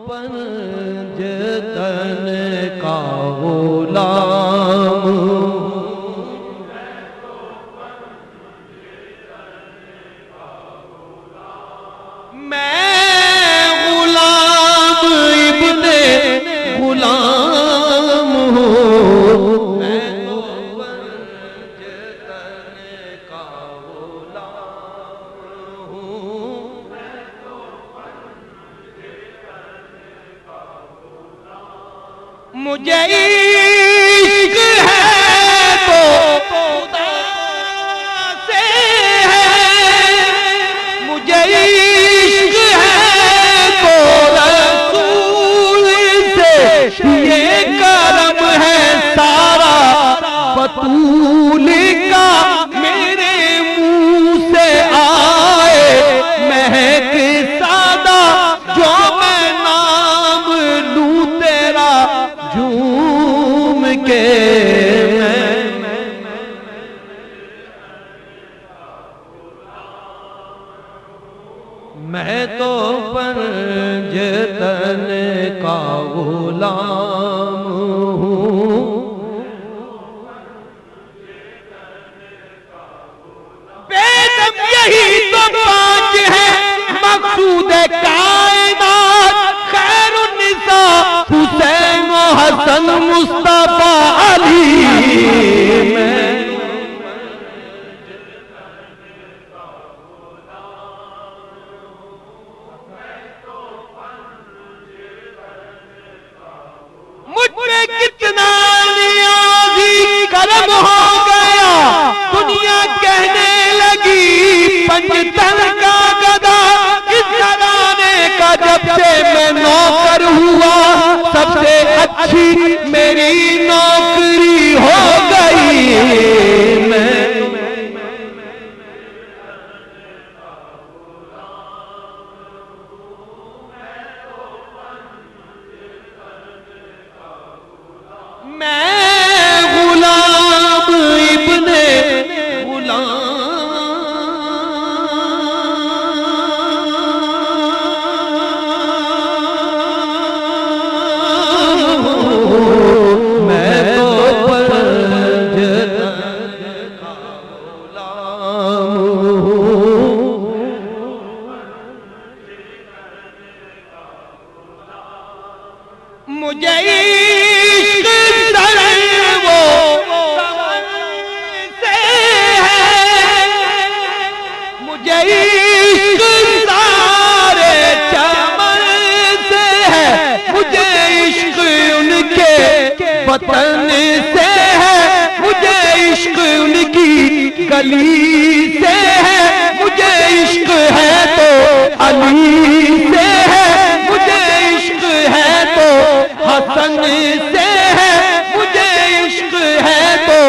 पंजतन का गुलाम मुझे इश्क है तो खुदा से है, मुझे इश्क है तो रसूल से, ये करम है सारा बतूल का मेरे मुंह से आए, महक सादा जो मैं नाम लूं तेरा झूम के, मैं तो पंजतन का गुलाम हूँ। बेदम यही तो पांच है मकसूद कायनात, खैरुन्निसा हुसैन हसन मुस्तफा अली, मुझ पे कितना नियाज़ी करम हो गया, दुनिया कहने लगी पंजतन का गदा, इस घराने का जब से मैं नौकर हुआ, सबसे अच्छी मेरी नौकरी हो गई। मैं गुलाम इब्ने गुलाम, मैं तो पंजतन का गुलाम हूँ। मुझे इश्क वो से है, मुझे इश्क सारे चमन से है, मुझे इश्क उनके वतन से है, मुझे इश्क उनकी गली से है, मुझे इश्क है तो अली से है, मुझे इश्क है तो हसन से है, मुझे इश्क है तो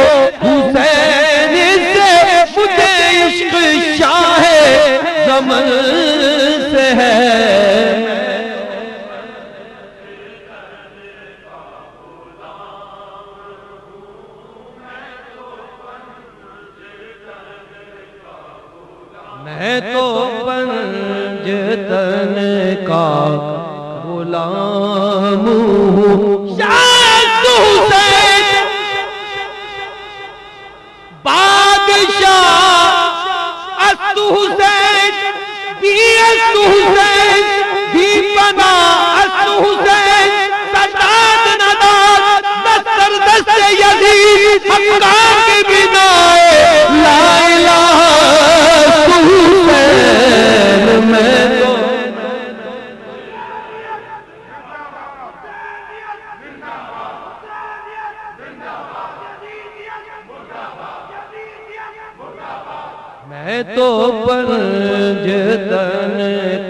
हुसैन से, मुझे इश्क शाहे ज़मन से है। मैं तो पंजतन का गुलाम हूँ। हुसैन बादशाह अस्तु हुसैन भी बना, अस्तु हुसैन सदात नदात दस्तर दस्ते यजीद हक्का के बिना ला इलाहा हुसैन, मैं तो मैं तो पंजतन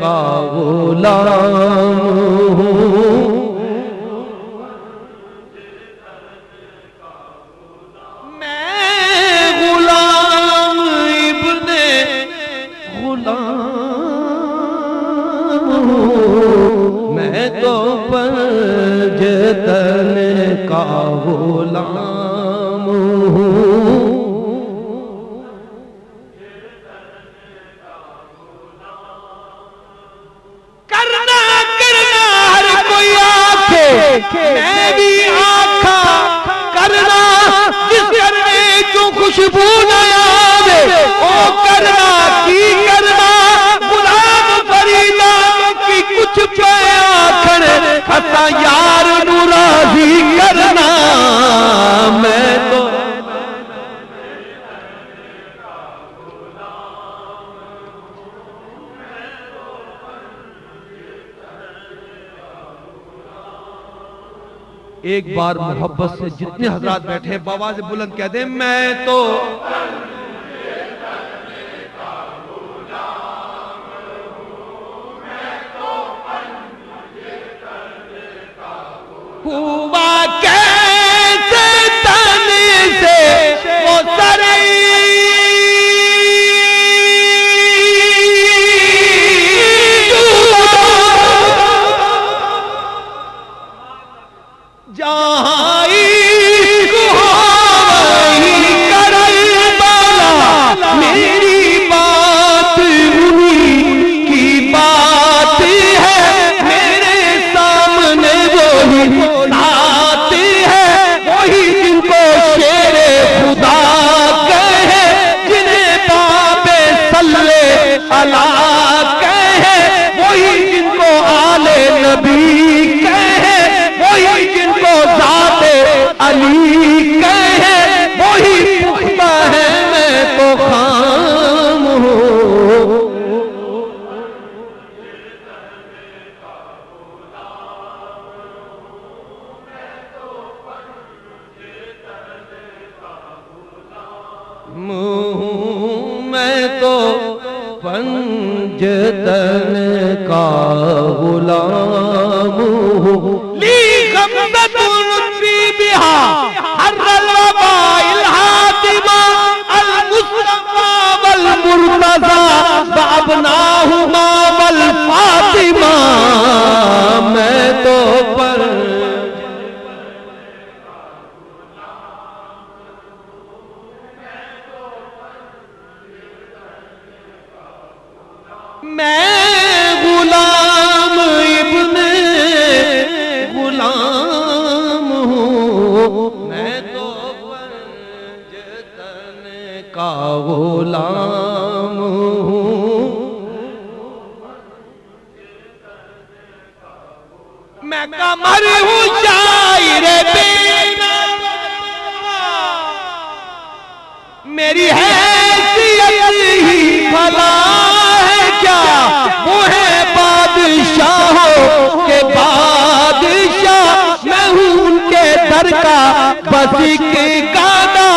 का गुलाम हूँ। मैं गुलाम इब्ने गुलाम हूँ, मैं तो पंजतन का गुलाम हूँ। करना करना हर मैं भी आखा करना जिस करने जो खुशबू न आवे ओ करना की करना गुलाम फरीदा की कुछ पे आखण असा यार नू राजी करना। मैं तो एक बार मोहब्बत से जितने हजरात बैठे बाबा से बुलंद कह दे मैं तो हुआ कैसे तन से वो सरे मैं तो पंजतन का गुलाम हूँ ली गम्बतुन फी बिहा हर्रल वबाइल हातिमा अल मुस्तफा वल मुर्तज़ा व अबनाहुमा वल फातिमा। मैं तो मैं गुलाम इब्ने गुलाम हूँ मैं तो पंजतन का गुलाम हूँ। मैं कमर हूँ शायर मेरी हैसियत ही भला क्या वो है बादशाहों के बादशाह मैं हूँ उनके दर का बस एक गाना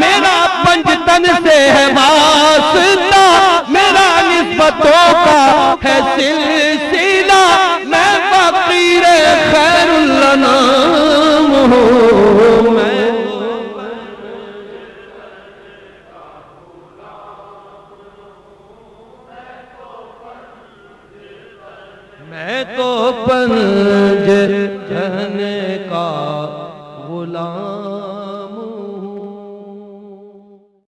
मेरा पंजतन से है वास्ता मेरा निस्बतों का है सिलसिला मैं फकीर खैरुल अनाम हूँ। मैं तो पंजतन का गुलाम